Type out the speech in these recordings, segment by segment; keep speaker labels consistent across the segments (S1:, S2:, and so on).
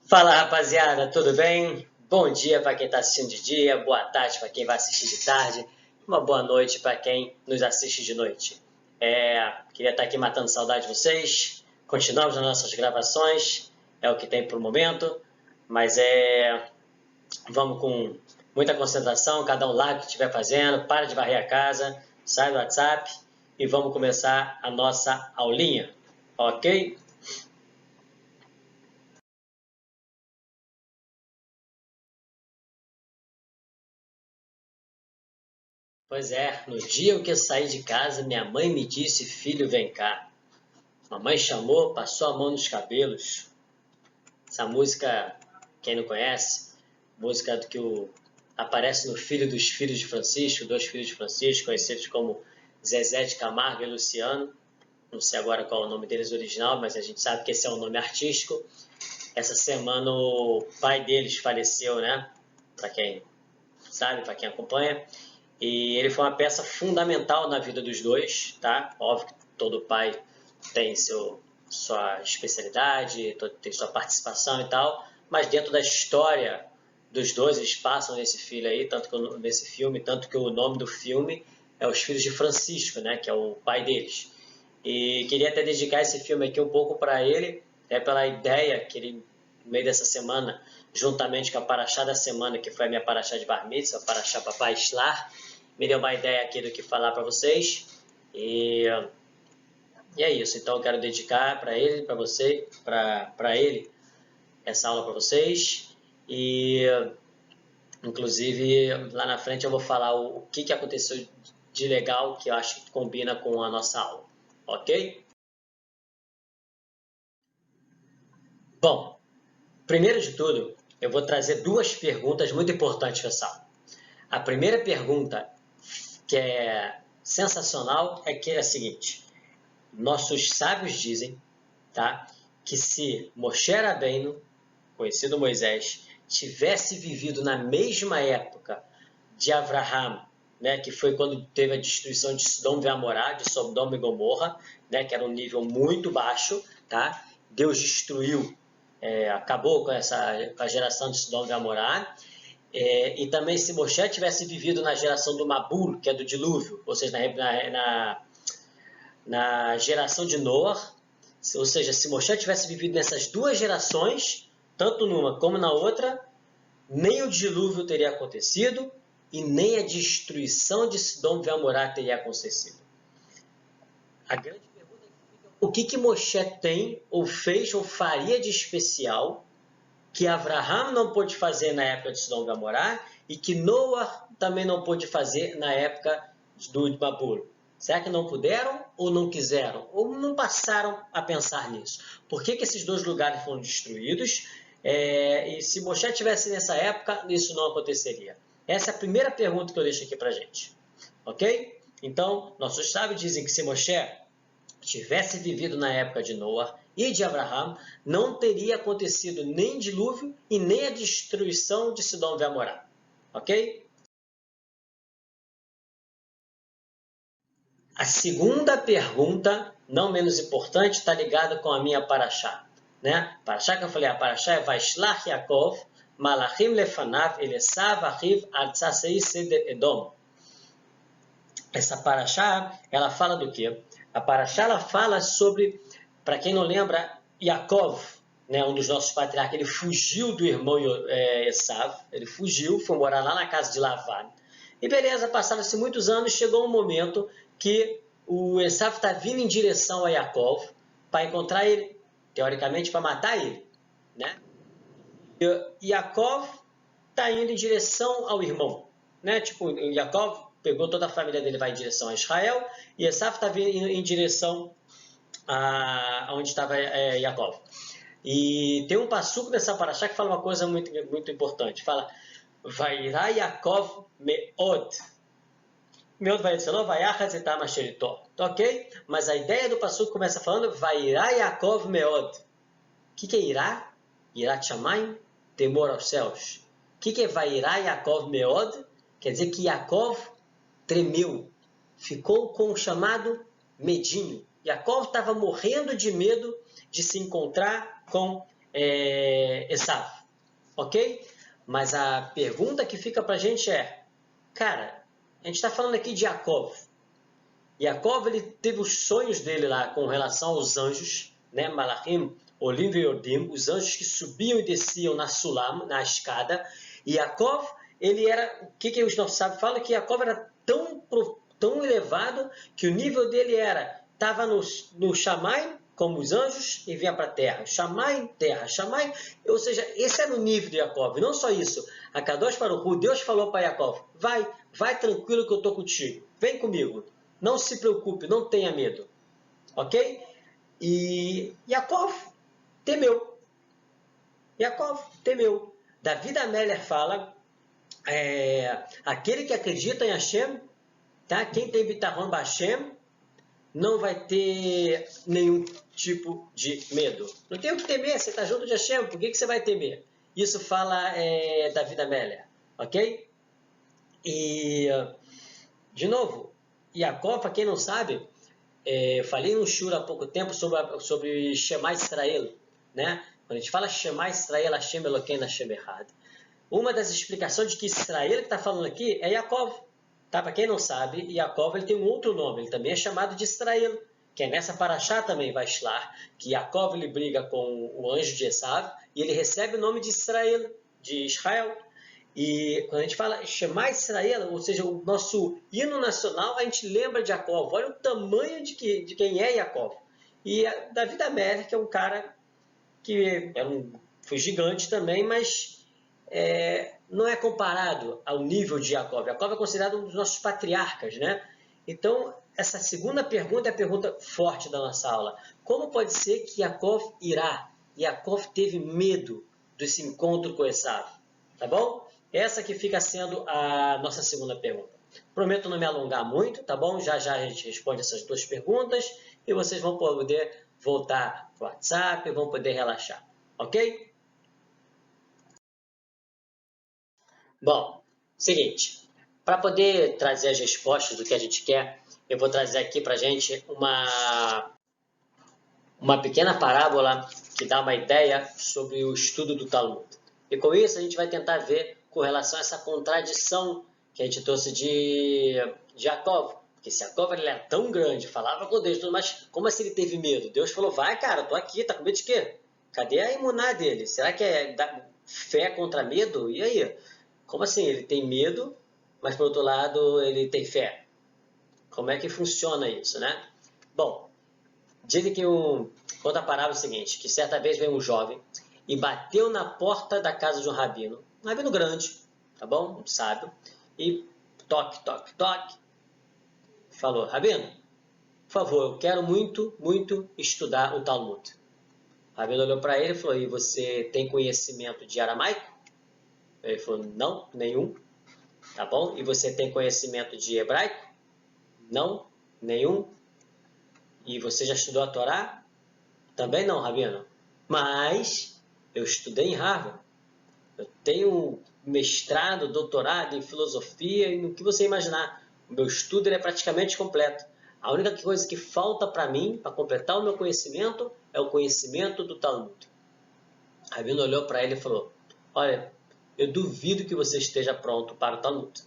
S1: Fala rapaziada, tudo bem? Bom dia para quem está assistindo de dia, boa tarde para quem vai assistir de tarde, uma boa noite para quem nos assiste de noite. Queria estar aqui matando saudade de vocês, continuamos nas nossas gravações, é o que tem por momento, mas vamos com muita concentração, cada um lá que estiver fazendo, para de varrer a casa, sai do WhatsApp e vamos começar a nossa aulinha, ok? Pois é, no dia que eu saí de casa, minha mãe me disse, filho, vem cá. Mamãe chamou, passou a mão nos cabelos. Essa música, quem não conhece, música do que aparece no Filho dos Filhos de Francisco, dois filhos de Francisco, conhecidos como Zezé de Camargo e Luciano. Não sei agora qual é o nome deles original, mas a gente sabe que esse é um nome artístico. Essa semana o pai deles faleceu, né? Para quem sabe, para quem acompanha. E ele foi uma peça fundamental na vida dos dois, tá? Óbvio que todo pai tem sua especialidade, tem sua participação e tal, mas dentro da história dos dois, eles passam nesse filme aí, nesse filme, tanto que o nome do filme é Os Filhos de Francisco, né? Que é o pai deles. E queria até dedicar esse filme aqui um pouco para ele, pela ideia que ele, no meio dessa semana, juntamente com a Paraxá da semana, que foi a minha Paraxá de Bar Mitzvah, a Paraxá Papai Shlar, me deu uma ideia aqui do que falar para vocês. E é isso. Então eu quero dedicar para ele, para você, para ele, essa aula para vocês. E inclusive lá na frente eu vou falar o que aconteceu de legal que eu acho que combina com a nossa aula. Ok? Bom, primeiro de tudo, eu vou trazer duas perguntas muito importantes para essa aula. A primeira pergunta, que é sensacional, é a seguinte: nossos sábios dizem, tá, que se Moshe Rabbeinu, conhecido Moisés, tivesse vivido na mesma época de Avraham, né, que foi quando teve a destruição de Sodom e Amorá, de Sodoma e Gomorra, né, que era um nível muito baixo, tá? Deus destruiu, acabou com a geração de Sodom e Amorá. E também se Moshe tivesse vivido na geração do Mabul, que é do dilúvio, ou seja, na geração de Noah, ou seja, se Moshe tivesse vivido nessas duas gerações, tanto numa como na outra, nem o dilúvio teria acontecido e nem a destruição de Sodom e Amorá teria acontecido. A grande pergunta é o que Moshe tem, ou fez, ou faria de especial que Avraham não pôde fazer na época de Sodom e Amorá e que Noah também não pôde fazer na época do Babul. Será que não puderam ou não quiseram? Ou não passaram a pensar nisso? Por que esses dois lugares foram destruídos? E se Moshe estivesse nessa época, isso não aconteceria? Essa é a primeira pergunta que eu deixo aqui para a gente. Ok? Então, nossos sábios dizem que se Moshe tivesse vivido na época de Noah e de Abraham, não teria acontecido nem dilúvio e nem a destruição de Sodom e Amorá. Ok? A segunda pergunta, não menos importante, está ligada com a minha paraxá. Né? Paraxá que eu falei, a paraxá é Vaishlach Yaakov, Malachim Lefanav, Elesav Achiv, Artsasei Seder Edom. Essa paraxá, ela fala do quê? A paraxá, ela fala sobre, para quem não lembra, Yaakov, né, um dos nossos patriarcas, ele fugiu do irmão Esav, ele fugiu, foi morar lá na casa de Lavan. E beleza, passaram-se muitos anos, chegou um momento que o Esav está vindo em direção a Yaakov para encontrar ele, teoricamente para matar ele. Né? E Yaakov está indo em direção ao irmão. Né? Tipo, Yaakov pegou toda a família dele, vai em direção a Israel, e Esav está vindo em direção a onde estava Yaakov. E tem um passuco dessa paraxá que fala uma coisa muito, muito importante. Fala, Vairá Yaakov meod. Meod vai dizer, vaiachas etam asheritó. Ok? Mas a ideia do passuco começa falando, Vairá Yaakov meod. O que é irá? Irá shamayim, temor aos céus. O que é Vairá Yaakov meod? Quer dizer que Yaakov tremeu. Ficou com o chamado medinho. Yaakov estava morrendo de medo de se encontrar com Esav, ok? Mas a pergunta que fica para a gente é, cara, a gente está falando aqui de Yaakov. Yaakov, ele teve os sonhos dele lá com relação aos anjos, né? Malachim, Olim e Yodim, os anjos que subiam e desciam na Sulam, na escada. E Yaakov, ele era, o que os nossos sábios falam? Que Yaakov era tão elevado que o nível dele estava no Shammai, como os anjos, e vinha para a terra. Shammai, terra, Shammai. Ou seja, esse era o nível de Yaakov. E não só isso. A Kadosh Baruch Hu, Deus falou para Yaakov, vai tranquilo que eu estou contigo. Vem comigo. Não se preocupe, não tenha medo. Ok? E Yaakov temeu. Yaakov temeu. David Ameller fala, aquele que acredita em Hashem, tá? Quem tem Bitachon Hashem, não vai ter nenhum tipo de medo. Não tem o que temer, você está junto de Hashem, por que você vai temer? Isso fala David Ameller. Ok? E, de novo, Yaakov, para quem não sabe, eu falei no Shur há pouco tempo sobre Shema Israel, né? Quando a gente fala Shema Israel, Hashem Elokeinu Hashem Echad. Uma das explicações de que Israel que está falando aqui é Yaakov. Tá? Para quem não sabe, Yaakov ele tem um outro nome, ele também é chamado de Israel, que é nessa paraxá também, Vaishlar, que Yaakov ele briga com o anjo de Esav e ele recebe o nome de Israel, de Israel. E quando a gente fala Shema Israel, ou seja, o nosso hino nacional, a gente lembra de Yaakov. Olha o tamanho de quem é Yaakov. E David Ameller, que é um cara que foi gigante também, mas não é comparado ao nível de Yaakov. Yaakov é considerado um dos nossos patriarcas, né? Então, essa segunda pergunta é a pergunta forte da nossa aula. Como pode ser que Yaakov irá? Yaakov teve medo desse encontro com Esav, tá bom? Essa que fica sendo a nossa segunda pergunta. Prometo não me alongar muito, tá bom? Já já a gente responde essas duas perguntas e vocês vão poder voltar para o WhatsApp, vão poder relaxar, ok? Bom, seguinte, para poder trazer as respostas do que a gente quer, eu vou trazer aqui para a gente uma pequena parábola que dá uma ideia sobre o estudo do Talmud. E com isso a gente vai tentar ver com relação a essa contradição que a gente trouxe de Jacob. Porque se Jacob ele era tão grande, falava com Deus, mas como assim ele teve medo? Deus falou, vai cara, tô aqui, tá com medo de quê? Cadê a imuná dele? Será que é fé contra medo? E aí? Como assim? Ele tem medo, mas por outro lado ele tem fé. Como é que funciona isso, né? Bom, dizem que conta a parábola seguinte, que certa vez veio um jovem e bateu na porta da casa de um rabino grande, tá bom? Um sábio, e toque, toque, toque, falou, rabino, por favor, eu quero muito, muito estudar o Talmud. O rabino olhou para ele e falou, e você tem conhecimento de aramaico? Ele falou, não, nenhum. Tá bom? E você tem conhecimento de hebraico? Não, nenhum. E você já estudou a Torá? Também não, rabino. Mas eu estudei em Harvard. Eu tenho mestrado, doutorado em filosofia e no que você imaginar. O meu estudo é praticamente completo. A única coisa que falta para mim, para completar o meu conhecimento, é o conhecimento do Talmud. O rabino olhou para ele e falou, olha, eu duvido que você esteja pronto para o Talmud.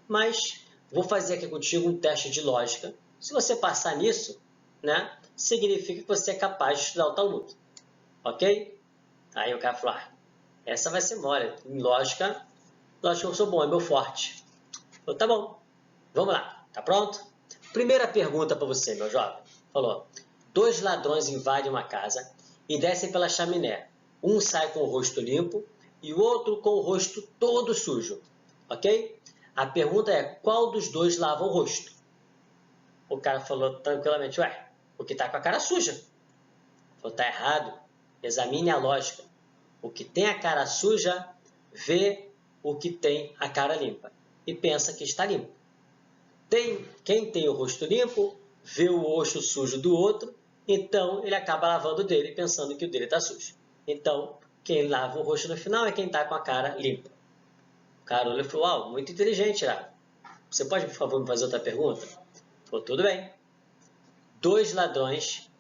S1: Mas vou fazer aqui contigo um teste de lógica. Se você passar nisso, né, significa que você é capaz de estudar o Talmud. Ok? Aí o cara falou, essa vai ser mole. Em lógica eu sou bom, é meu forte. Falou, tá bom, vamos lá, tá pronto? Primeira pergunta para você, meu jovem. Falou, 2 ladrões invadem uma casa e descem pela chaminé. Um sai com o rosto limpo e o outro com o rosto todo sujo. Ok? A pergunta é, qual dos dois lava o rosto? O cara falou tranquilamente, o que está com a cara suja. Falou, tá errado. Examine a lógica. O que tem a cara suja, vê o que tem a cara limpa. E pensa que está limpo. Quem tem o rosto limpo, vê o rosto sujo do outro, então ele acaba lavando o dele, pensando que o dele está sujo. Então, quem lava o rosto no final é quem está com a cara limpa. O cara olhou e falou, uau, muito inteligente, Irago. Você pode, por favor, me fazer outra pergunta? Falou, tudo bem. 2 ladrões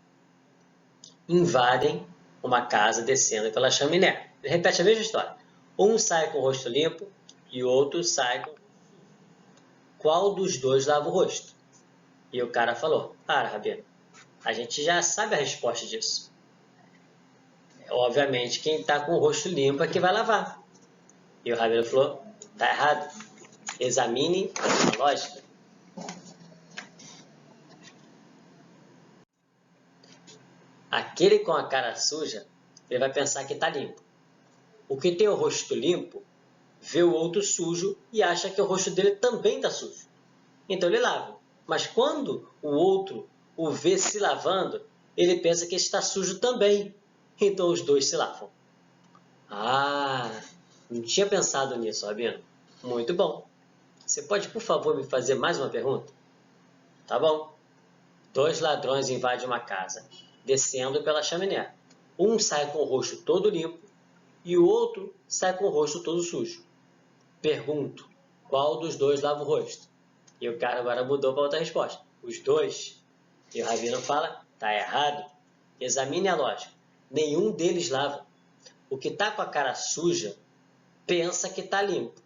S1: invadem uma casa descendo pela chaminé. Ele repete a mesma história. Um sai com o rosto limpo e o outro sai com... Qual dos dois lava o rosto? E o cara falou, para, Rabino, a gente já sabe a resposta disso. Obviamente, quem está com o rosto limpo é que vai lavar. E o Rabino falou, tá errado. Examine a lógica. Aquele com a cara suja, ele vai pensar que está limpo. O que tem o rosto limpo, vê o outro sujo e acha que o rosto dele também está sujo. Então ele lava. Mas quando o outro o vê se lavando, ele pensa que está sujo também. Então os dois se lavam. Ah, não tinha pensado nisso, Rabino. Muito bom. Você pode, por favor, me fazer mais uma pergunta? Tá bom. 2 ladrões invadem uma casa, descendo pela chaminé. Um sai com o rosto todo limpo e o outro sai com o rosto todo sujo. Pergunto, qual dos dois lava o rosto? E o cara agora mudou para outra resposta. Os dois. E o Rabino fala, tá errado. Examine a lógica. Nenhum deles lava. O que está com a cara suja pensa que está limpo,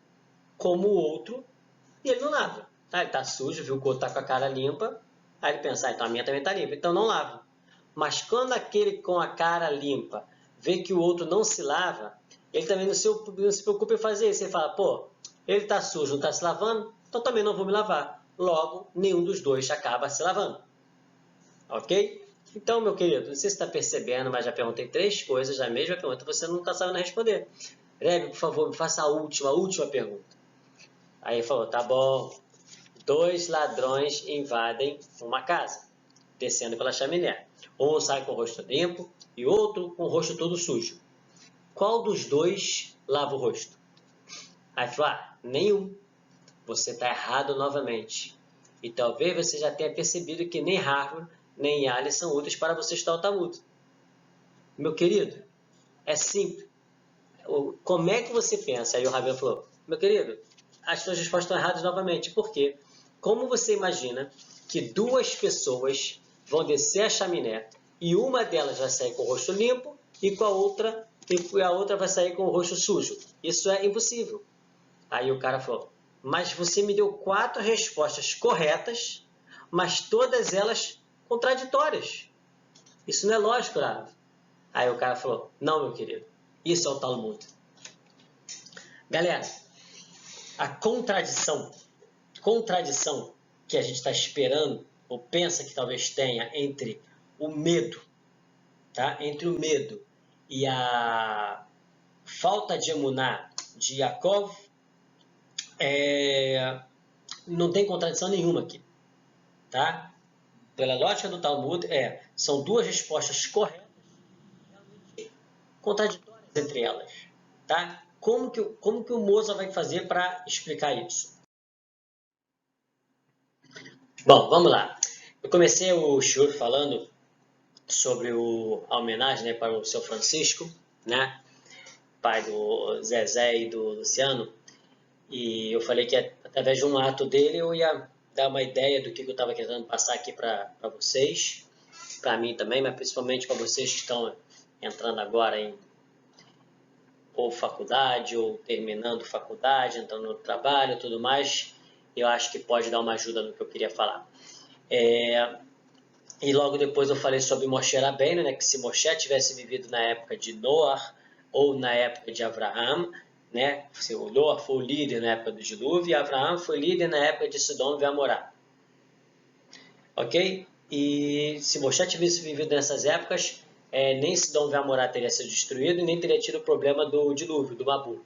S1: como o outro, e ele não lava. Tá? Ele está sujo, viu que o outro está com a cara limpa, aí ele pensa, então a minha também está limpa, então não lava. Mas quando aquele com a cara limpa vê que o outro não se lava, ele também não se preocupa em fazer isso. Ele fala, pô, ele está sujo, não está se lavando, então também não vou me lavar. Logo, nenhum dos dois acaba se lavando. Ok? Então, meu querido, não sei se está percebendo, mas já perguntei 3 coisas, a mesma pergunta, você não está sabendo responder. Rebbe, por favor, me faça a última pergunta. Aí ele falou, tá bom. 2 ladrões invadem uma casa, descendo pela chaminé. Um sai com o rosto limpo e outro com o rosto todo sujo. Qual dos dois lava o rosto? Aí ele falou, nenhum. Você está errado novamente. E talvez você já tenha percebido que nem Harvard nem Yale são úteis para você estudar o Talmud. Meu querido, é simples. Como é que você pensa? Aí o Rabino falou, meu querido, as suas respostas estão erradas novamente. Por quê? Como você imagina que 2 pessoas vão descer a chaminé e uma delas vai sair com o rosto limpo e a outra vai sair com o rosto sujo? Isso é impossível. Aí o cara falou, mas você me deu 4 respostas corretas, mas todas elas contraditórias. Isso não é lógico, Rav. Aí o cara falou, não, meu querido, isso é o Talmud. Galera, a contradição que a gente está esperando, ou pensa que talvez tenha, entre o medo, tá? Entre o medo e a falta de emuná de Yaakov, não tem contradição nenhuma aqui, tá? Pela lógica do Talmud, são 2 respostas corretas, contraditórias entre elas, tá? Como que o Moza vai fazer para explicar isso? Bom, vamos lá. Eu comecei o shiur falando sobre a homenagem, né, para o seu Francisco, né, pai do Zezé e do Luciano, e eu falei que através de um ato dele eu ia dar uma ideia do que eu estava querendo passar aqui para vocês, para mim também, mas principalmente para vocês que estão entrando agora em ou faculdade, ou terminando faculdade, entrando no trabalho e tudo mais, eu acho que pode dar uma ajuda no que eu queria falar. E logo depois eu falei sobre Moshe Rabbeinu, né, que se Moshe tivesse vivido na época de Noah ou na época de Abraham, né, se o Noah foi o líder na época do dilúvio e Abraham foi líder na época de Sodom e Amorá. Ok? E se Moshe tivesse vivido nessas épocas, nem Sodom e Amorá teria sido destruído e nem teria tido o problema do dilúvio, do Mabul.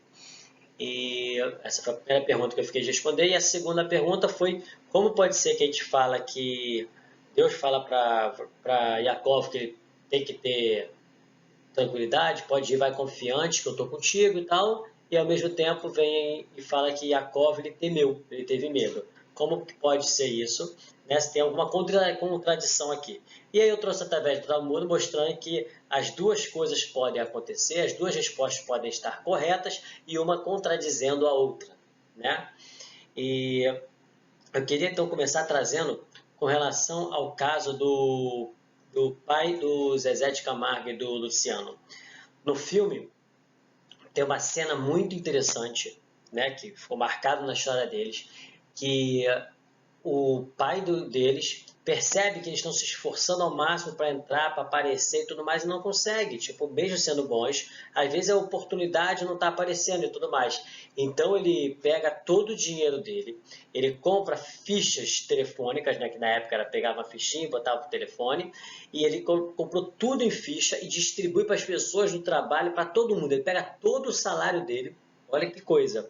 S1: E essa foi a primeira pergunta que eu fiquei de responder. E a segunda pergunta foi, como pode ser que a gente fala que Deus fala para Yaakov que ele tem que ter tranquilidade, pode ir, vai confiante, que eu estou contigo e tal, e ao mesmo tempo vem e fala que Yaakov ele temeu, ele teve medo. Como que pode ser isso? Né? Se tem alguma contradição aqui. E aí eu trouxe através do Talmud mostrando que as 2 coisas podem acontecer, as 2 respostas podem estar corretas e uma contradizendo a outra. Né? E eu queria então começar trazendo com relação ao caso do do pai do Zezé de Camargo e do Luciano. No filme, tem uma cena muito interessante, né, que ficou marcado na história deles, que o pai deles percebe que eles estão se esforçando ao máximo para entrar, para aparecer e tudo mais, e não consegue. Tipo, mesmo sendo bons, às vezes a oportunidade não está aparecendo e tudo mais. Então ele pega todo o dinheiro dele, ele compra fichas telefônicas, né, que na época era pegava uma fichinha e botava o telefone, e ele comprou tudo em ficha e distribui para as pessoas do trabalho, para todo mundo. Ele pega todo o salário dele, olha que coisa,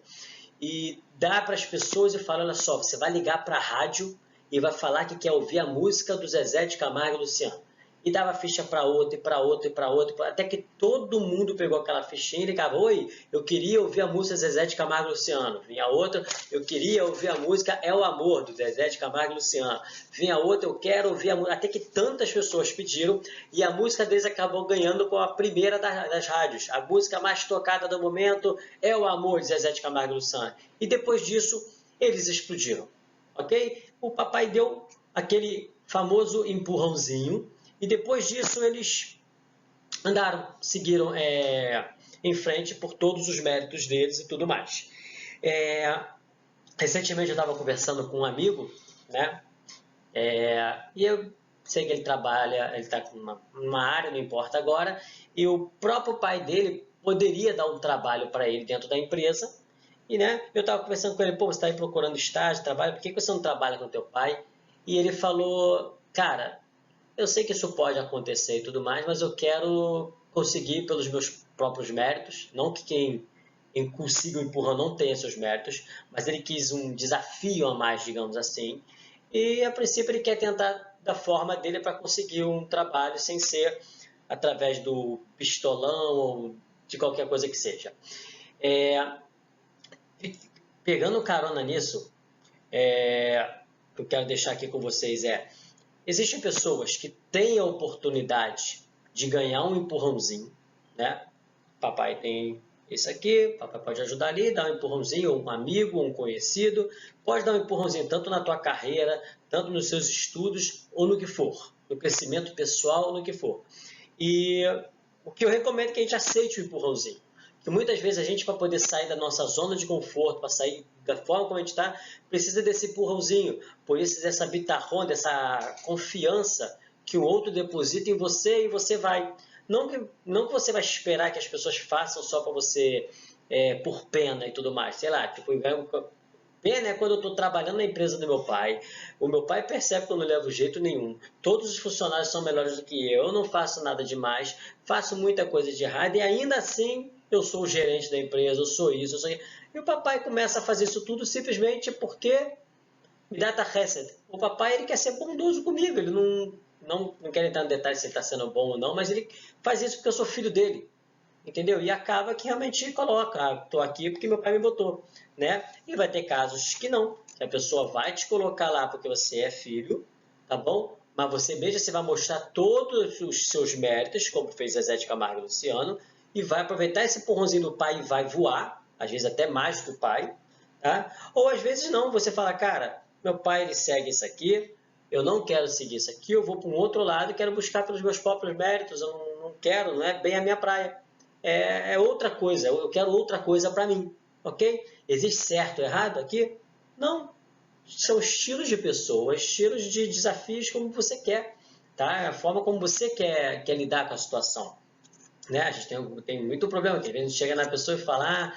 S1: e dá para as pessoas e fala, olha só, você vai ligar para a rádio e vai falar que quer ouvir a música do Zezé de Camargo e Luciano. E dava ficha para outro, e para outro, e para outro, até que todo mundo pegou aquela fichinha e ligava, oi, eu queria ouvir a música Zezé de Camargo e Luciano. Vinha outra, eu queria ouvir a música É o Amor, do Zezé de Camargo e Luciano. Vinha outra, eu quero ouvir a música, até que tantas pessoas pediram, e a música deles acabou ganhando com a primeira das rádios. A música mais tocada do momento é o Amor, de Zezé de Camargo e Luciano. E depois disso, eles explodiram, ok? O papai deu aquele famoso empurrãozinho, e depois disso eles andaram, seguiram em frente por todos os méritos deles e tudo mais. Recentemente eu estava conversando com um amigo, né? E eu sei que ele trabalha, ele está com uma área, não importa agora, e o próprio pai dele poderia dar um trabalho para ele dentro da empresa, e né, eu estava conversando com ele, pô, você está aí procurando estágio, trabalho, por que você não trabalha com teu pai? E ele falou, cara, eu sei que isso pode acontecer e tudo mais, mas eu quero conseguir pelos meus próprios méritos, não que quem consiga o empurrão não tenha seus méritos, mas ele quis um desafio a mais, digamos assim, e a princípio ele quer tentar da forma dele para conseguir um trabalho sem ser através do pistolão ou de qualquer coisa que seja. Pegando carona nisso, o que eu quero deixar aqui com vocês existem pessoas que têm a oportunidade de ganhar um empurrãozinho, né? Papai tem isso aqui, papai pode ajudar ali, dar um empurrãozinho, ou um amigo, ou um conhecido, pode dar um empurrãozinho tanto na tua carreira, tanto nos seus estudos, ou no que for, no crescimento pessoal, ou no que for. E o que eu recomendo é que a gente aceite o empurrãozinho. Que muitas vezes a gente, para poder sair da nossa zona de conforto, para sair da forma como a gente está, precisa desse empurrãozinho. Por isso, dessa bitarrão, dessa confiança que o outro deposita em você e você vai. Não que você vai esperar que as pessoas façam só para você, por pena e tudo mais. Sei lá, tipo, pena é quando eu estou trabalhando na empresa do meu pai. O meu pai percebe que eu não levo jeito nenhum. Todos os funcionários são melhores do que eu não faço nada demais, faço muita coisa de errado e ainda assim eu sou o gerente da empresa, eu sou isso, eu sou isso. E o papai começa a fazer isso tudo simplesmente porque me dá chesed. O papai ele quer ser bondoso comigo, ele não quer entrar no detalhe se ele está sendo bom ou não, mas ele faz isso porque eu sou filho dele. Entendeu? E acaba que realmente coloca, estou aqui porque meu pai me botou, né? E vai ter casos que não, que a pessoa vai te colocar lá porque você é filho, tá bom? Mas você mesmo você vai mostrar todos os seus méritos, como fez Zezé de Camargo e Luciano, e vai aproveitar esse empurrãozinho do pai e vai voar, às vezes até mais que o pai, tá? Ou às vezes não, você fala, cara, meu pai ele segue isso aqui, eu não quero seguir isso aqui, eu vou para um outro lado e quero buscar pelos meus próprios méritos, eu não quero, não é bem a minha praia. É outra coisa, eu quero outra coisa para mim, ok? Existe certo ou errado aqui? Não, são estilos de pessoas, estilos de desafios como você quer, tá? A forma como você quer lidar com a situação, né? A gente tem muito problema, tem vezes chega na pessoa e fala,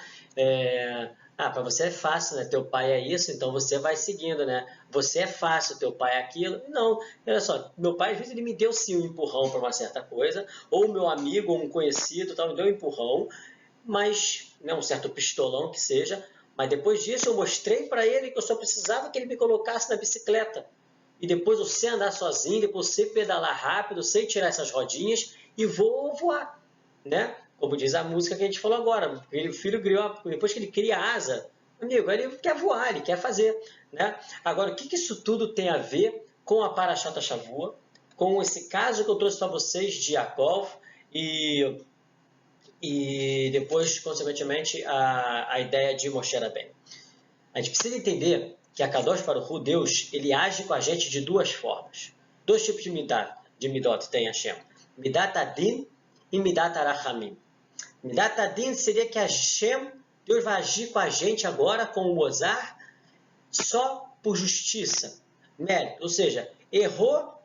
S1: para você é fácil, né? Teu pai é isso, então você vai seguindo, né? Você é fácil, teu pai é aquilo. Não, olha só, meu pai às vezes ele me deu sim um empurrão para uma certa coisa, ou meu amigo, ou um conhecido, tal, me deu um empurrão, mas, né, um certo pistolão que seja, mas depois disso eu mostrei para ele que eu só precisava que ele me colocasse na bicicleta. E depois eu sei andar sozinho, depois eu sei pedalar rápido, eu sei tirar essas rodinhas e vou voar, né? Como diz a música que a gente falou agora, o filho criou, depois que ele cria asa, amigo, ele quer voar, ele quer fazer, né? Agora, o que isso tudo tem a ver com a Parashat Shavua, com esse caso que eu trouxe para vocês de Yaakov e depois, consequentemente, a ideia de Moshe Rabbeinu? A gente precisa entender que a Kadosh Baruch Hu, Deus, ele age com a gente de duas formas. Dois tipos de midá. de Midot tem Hashem? Midat Adin e Midat Arachamim. Midat Adin seria que Hashem, Deus vai agir com a gente agora, com o Mozart, só por justiça, mérito. Ou seja, errou,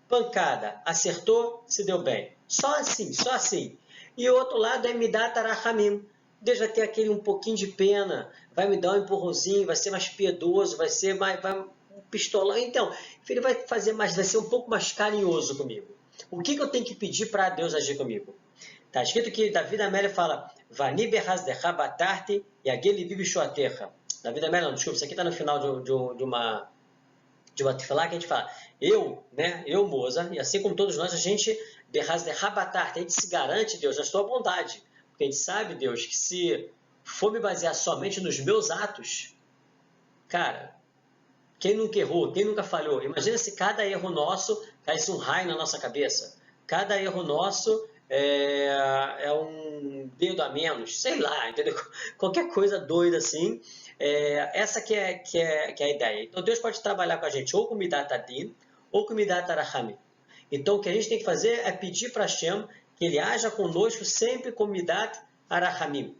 S1: pancada, acertou, se deu bem. Só assim, só assim. E o outro lado é Midat Arachamim. Deus vai ter aquele um pouquinho de pena, vai me dar um empurrãozinho, vai ser mais piedoso, vai ser mais um pistolão. Então, ele vai fazer mais, vai ser um pouco mais carinhoso comigo. O que eu tenho que pedir para Deus agir comigo? Está escrito que Davi Amélia fala Vani berhazdecha batarti yageli bibishoatecha. Davi Amélia, não, desculpa, isso aqui está no final de uma tefilá que a gente fala eu, Moza, e assim como todos nós, a gente berhazdecha batarti, a gente se garante, Deus, na sua bondade. Porque a gente sabe, Deus, que se for me basear somente nos meus atos, cara, quem nunca errou, quem nunca falhou? Imagina se cada erro nosso caísse um raio na nossa cabeça. Cada erro nosso é um dedo a menos, sei lá, entendeu? Qualquer coisa doida assim. Essa que é a ideia. Então Deus pode trabalhar com a gente ou com Midat Adin ou com Midat Arachamim. Então o que a gente tem que fazer é pedir para Hashem que Ele haja conosco sempre com Midat Arachamim.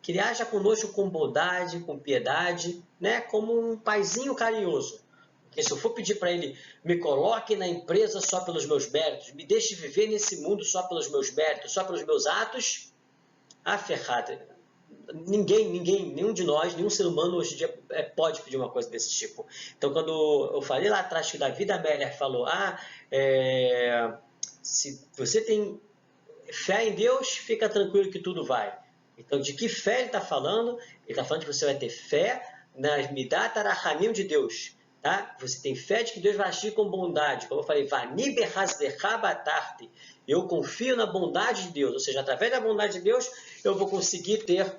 S1: Que Ele haja conosco com bondade, com piedade, né? Como um paizinho carinhoso. Porque se eu for pedir para Ele, me coloque na empresa só pelos meus méritos, me deixe viver nesse mundo só pelos meus méritos, só pelos meus atos, ferrado. Nenhum de nós, nenhum ser humano hoje em dia pode pedir uma coisa desse tipo. Então, quando eu falei lá atrás que Davi Amélia falou, se você tem fé em Deus, fica tranquilo que tudo vai. Então, de que fé ele está falando? Ele está falando que você vai ter fé nas Midat Arachamim de Deus. Tá? Você tem fé de que Deus vai agir com bondade. Como eu falei, Vani berhazdecha batarti. Eu confio na bondade de Deus. Ou seja, através da bondade de Deus, eu vou conseguir ter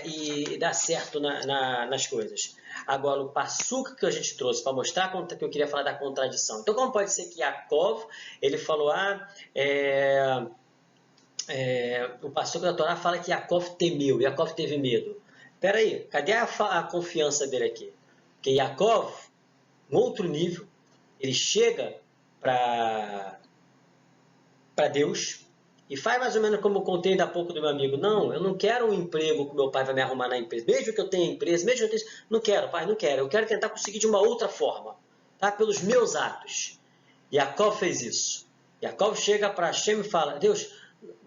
S1: e dar certo nas coisas. Agora, o passuca que a gente trouxe para mostrar que eu queria falar da contradição. Então, como pode ser que Yaakov, ele falou, o passuca da Torá fala que Yaakov temeu, Yaakov teve medo. Espera aí, cadê a confiança dele aqui? Porque Yaakov, um outro nível, ele chega para Deus e faz mais ou menos como eu contei ainda há pouco do meu amigo. Não, eu não quero um emprego que meu pai vai me arrumar na empresa. Mesmo que eu tenha empresa, mesmo que eu tenha... Não quero, pai, não quero. Eu quero tentar conseguir de uma outra forma, tá? Pelos meus atos. Yaakov fez isso. Yaakov chega para Hashem e fala, Deus,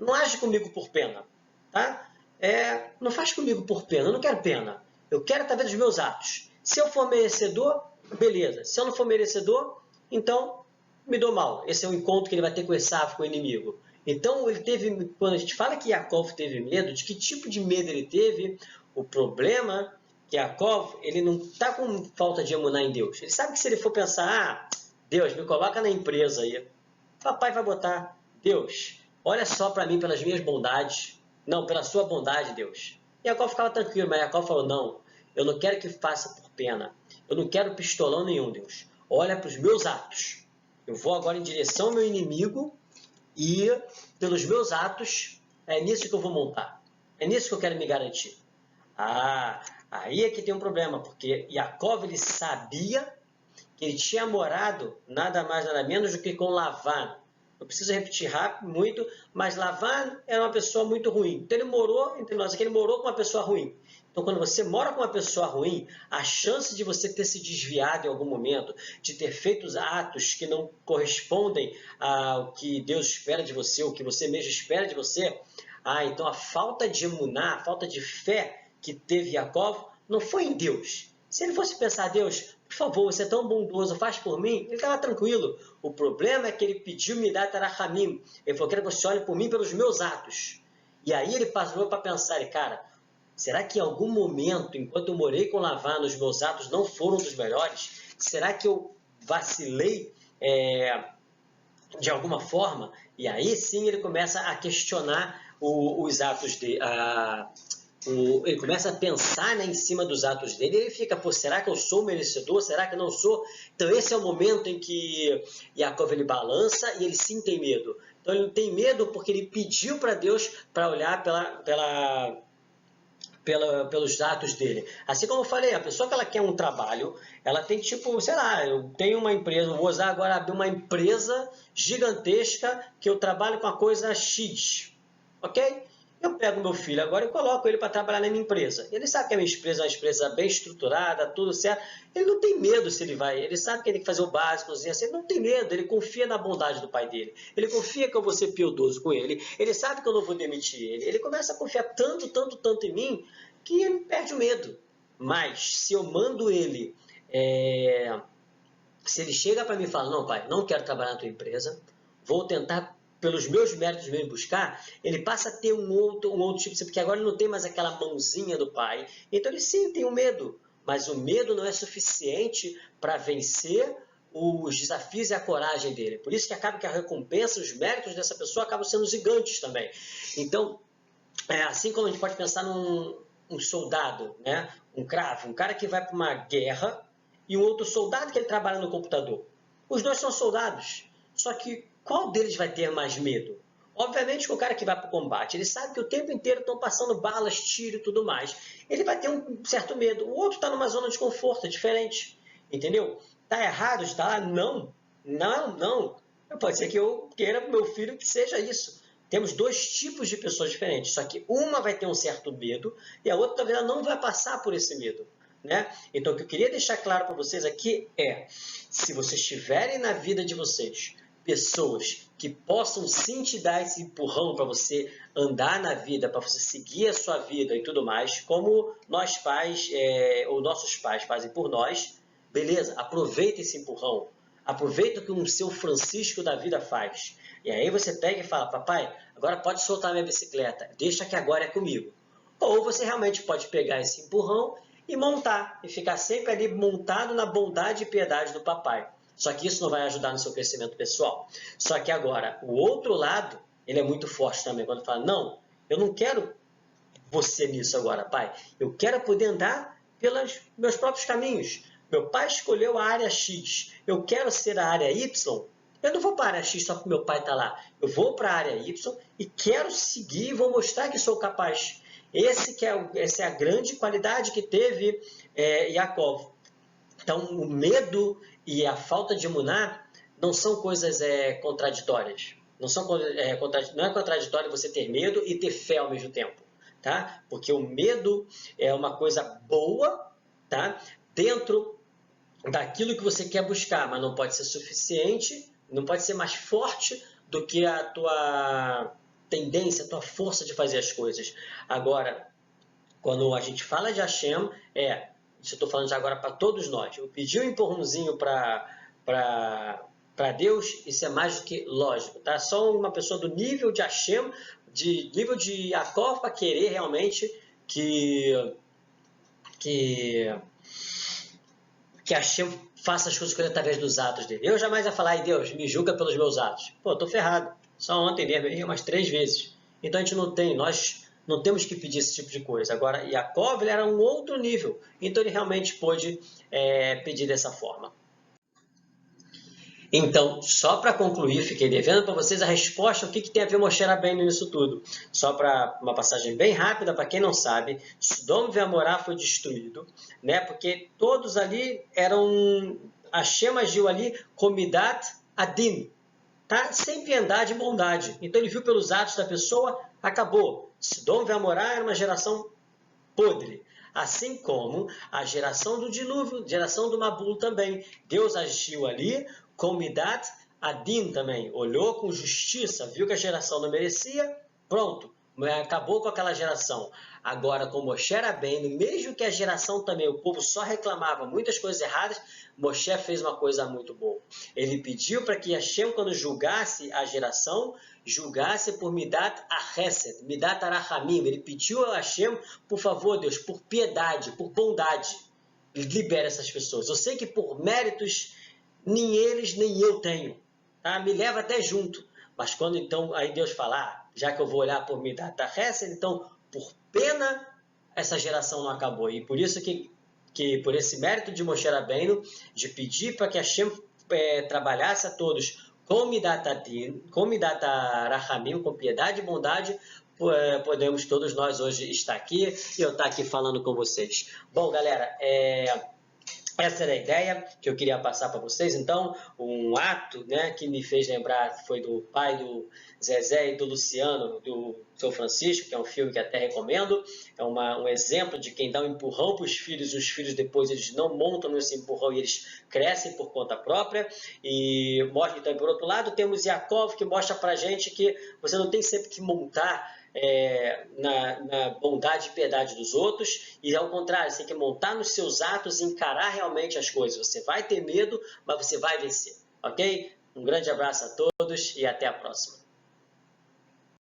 S1: não age comigo por pena, tá? Não faz comigo por pena, eu não quero pena. Eu quero através dos meus atos. Se eu for merecedor, beleza. Se eu não for merecedor, então me dou mal. Esse é o encontro que ele vai ter com Esav, com o inimigo. Então, ele teve, quando a gente fala que Yaakov teve medo, de que tipo de medo ele teve? O problema é que Yaakov, ele não está com falta de emuná em Deus. Ele sabe que se ele for pensar, Deus, me coloca na empresa aí. Papai vai botar, Deus, olha só para mim pelas minhas bondades. Não, pela sua bondade, Deus. Yaakov ficava tranquilo, mas Yaakov falou, não, eu não quero que faça por pena. Eu não quero pistolão nenhum, Deus. Olha para os meus atos. Eu vou agora em direção ao meu inimigo e pelos meus atos é nisso que eu vou montar. É nisso que eu quero me garantir. Aí é que tem um problema, porque Yaakov ele sabia que ele tinha morado nada mais nada menos do que com Lavan. Eu preciso repetir rápido, muito, mas Lavan era uma pessoa muito ruim. Então ele morou, entre nós aqui, ele morou com uma pessoa ruim. Então, quando você mora com uma pessoa ruim, a chance de você ter se desviado em algum momento, de ter feito atos que não correspondem ao que Deus espera de você, o que você mesmo espera de você, então a falta de emuná, a falta de fé que teve Yaakov, não foi em Deus. Se ele fosse pensar, Deus, por favor, você é tão bondoso, faz por mim, ele estava tranquilo. O problema é que ele pediu Midat Arachamim. Ele falou, quero que você olhe por mim pelos meus atos. E aí ele passou para pensar, cara, será que em algum momento, enquanto eu morei com Lavan, os meus atos não foram dos melhores? Será que eu vacilei de alguma forma? E aí sim ele começa a questionar os atos dele. Ele começa a pensar em cima dos atos dele, e ele fica, será que eu sou merecedor? Será que eu não sou? Então esse é o momento em que Yaakov ele balança e ele sim tem medo. Então ele tem medo porque ele pediu para Deus para olhar pelos atos dele. Assim como eu falei, a pessoa que ela quer um trabalho, ela tem tipo, sei lá, eu tenho uma empresa, vou usar agora abrir uma empresa gigantesca que eu trabalho com a coisa X, ok? Eu pego meu filho agora e coloco ele para trabalhar na minha empresa. Ele sabe que a minha empresa é uma empresa bem estruturada, tudo certo. Ele não tem medo se ele vai, ele sabe que ele tem que fazer o básico, assim, ele não tem medo, ele confia na bondade do pai dele. Ele confia que eu vou ser piedoso com ele, ele sabe que eu não vou demitir ele. Ele começa a confiar tanto, tanto, tanto em mim que ele perde o medo. Mas se eu mando ele, se ele chega para mim e fala, não pai, não quero trabalhar na tua empresa, vou tentar pelos meus méritos mesmo buscar, ele passa a ter um outro tipo de... Porque agora ele não tem mais aquela mãozinha do pai. Então ele sim tem um medo, mas o medo não é suficiente para vencer os desafios e a coragem dele. Por isso que acaba que a recompensa, os méritos dessa pessoa acabam sendo gigantes também. Então, assim como a gente pode pensar num soldado, né? Um cravo, um cara que vai para uma guerra e um outro soldado que ele trabalha no computador. Os dois são soldados, só que qual deles vai ter mais medo? Obviamente que o cara que vai para o combate, ele sabe que o tempo inteiro estão passando balas, tiro e tudo mais. Ele vai ter um certo medo. O outro está numa zona de conforto, é diferente. Entendeu? Está errado estar lá? Não. Não, não. Pode ser que eu queira para o meu filho que seja isso. Temos dois tipos de pessoas diferentes. Só que uma vai ter um certo medo e a outra talvez ela não vai passar por esse medo. Né? Então o que eu queria deixar claro para vocês aqui é, se vocês tiverem na vida de vocês pessoas que possam sim te dar esse empurrão para você andar na vida, para você seguir a sua vida e tudo mais, como nós pais, ou nossos pais fazem por nós, beleza, aproveita esse empurrão, aproveita o que o seu Francisco da vida faz. E aí você pega e fala, papai, agora pode soltar minha bicicleta, deixa que agora é comigo. Ou você realmente pode pegar esse empurrão e montar, e ficar sempre ali montado na bondade e piedade do papai. Só que isso não vai ajudar no seu crescimento pessoal. Só que agora, o outro lado, ele é muito forte também. Quando fala, não, eu não quero você nisso agora, pai. Eu quero poder andar pelos meus próprios caminhos. Meu pai escolheu a área X. Eu quero ser a área Y. Eu não vou para a área X só porque meu pai está lá. Eu vou para a área Y e quero seguir e vou mostrar que sou capaz. Essa é a grande qualidade que teve Yaakov. Então, o medo e a falta de emuná não são coisas contraditórias. Não é contraditório você ter medo e ter fé ao mesmo tempo. Tá? Porque o medo é uma coisa boa, tá? Dentro daquilo que você quer buscar, mas não pode ser suficiente, não pode ser mais forte do que a tua tendência, a tua força de fazer as coisas. Agora, quando a gente fala de Hashem, isso eu estou falando já agora para todos nós. Eu pedi um empurrãozinho para Deus, isso é mais do que lógico. Tá? Só uma pessoa do nível de Hashem, nível de Yaakov, para querer realmente que Hashem faça as coisas através dos atos dele. Eu jamais ia falar, ai Deus, me julga pelos meus atos. Pô, estou ferrado. Só ontem mesmo, errei umas 3 vezes. Então a gente nós não temos que pedir esse tipo de coisa. Agora, Yaakov ele era um outro nível, então ele realmente pôde pedir dessa forma. Então, só para concluir, fiquei devendo para vocês a resposta, o que tem a ver Moshe Rabbeinu nisso tudo. Só para uma passagem bem rápida, para quem não sabe, Sodom e Amorá foi destruído, né? Porque todos ali Hashem agiu ali com Midat Adin, tá? Sem piedade e bondade. Então ele viu pelos atos da pessoa, acabou. Sodom e Amorá era uma geração podre. Assim como a geração do dilúvio, geração do Mabul também. Deus agiu ali com Midat Adin também. Olhou com justiça, viu que a geração não merecia, pronto. Acabou com aquela geração. Agora, com Moshe Rabbeinu, mesmo que a geração também, o povo só reclamava muitas coisas erradas, Moshe fez uma coisa muito boa. Ele pediu para que Hashem, quando julgasse a geração, julgasse por Midat Ahesed, Midat Arachamim. Ele pediu a Hashem, por favor, Deus, por piedade, por bondade, libere essas pessoas. Eu sei que por méritos, nem eles, nem eu tenho. Tá? Me leva até junto. Mas quando então, aí Deus fala, já que eu vou olhar por Midat Ahesed, então, por pena, essa geração não acabou. E por isso que por esse mérito de Moshe Rabbeinu, de pedir para que Hashem trabalhasse a todos Komidata Rahamim, com piedade e bondade, podemos todos nós hoje estar aqui e eu estar aqui falando com vocês. Bom, galera, essa era a ideia que eu queria passar para vocês. Então, um ato, né, que me fez lembrar foi do pai do Zezé e do Luciano, do São Francisco, que é um filme que até recomendo. É um exemplo de quem dá um empurrão para os filhos, e os filhos depois eles não montam nesse empurrão e eles crescem por conta própria. E mostra, então, por outro lado, temos Yaakov, que mostra para a gente que você não tem sempre que montar na bondade e piedade dos outros, e ao contrário, você tem que montar nos seus atos e encarar realmente as coisas. Você vai ter medo, mas você vai vencer, ok? Um grande abraço a todos e até a próxima.